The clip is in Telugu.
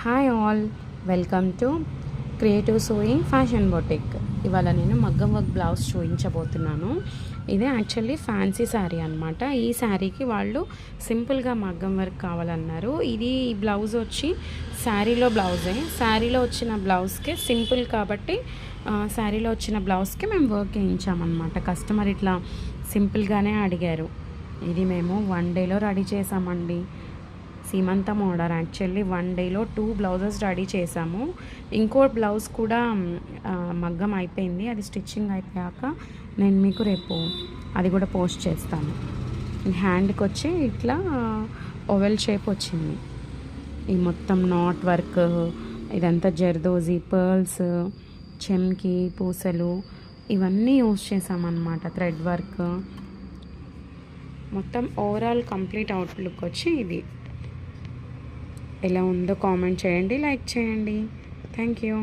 Hi all, welcome to creative sewing fashion boutique. ఇవాళ నేను మగ్గం వర్క్ బ్లౌజ్ చూపించబోతున్నాను. ఇదే యాక్చువల్లీ ఫ్యాన్సీ శారీ అనమాట. ఈ శారీకి వాళ్ళు సింపుల్గా మగ్గం వర్క్ కావాలన్నారు. ఇది బ్లౌజ్ వచ్చి శారీలో బ్లౌజే. శారీలో వచ్చిన బ్లౌజ్కే సింపుల్ కాబట్టి శారీలో వచ్చిన బ్లౌజ్కి మేము వర్క్ వేయించామన్నమాట. కస్టమర్ ఇట్లా సింపుల్గానే అడిగారు. ఇది మేము 1 డేలో రెడీ చేసామండి. సీమంతం ఆర్డర్. యాక్చువల్లీ 1 డేలో 2 బ్లౌజెస్ రెడీ చేసాము. ఇంకో బ్లౌజ్ కూడా మగ్గం అయిపోయింది. అది స్టిచ్చింగ్ అయిపోయాక నేను మీకు రేపు అది కూడా పోస్ట్ చేస్తాను. హ్యాండ్కి వచ్చి ఇట్లా ఓవెల్ షేప్ వచ్చింది. ఈ మొత్తం నాట్ వర్క్, ఇదంతా జర్దోజీ, పర్ల్స్, చెమ్కి, పూసలు ఇవన్నీ యూజ్ చేసామన్నమాట. థ్రెడ్ వర్క్ మొత్తం ఓవరాల్ కంప్లీట్ అవుట్లుక్ వచ్చి ఇది. ఎలా ఉందో కామెంట్ చేయండి, లైక్ చేయండి. Thank you.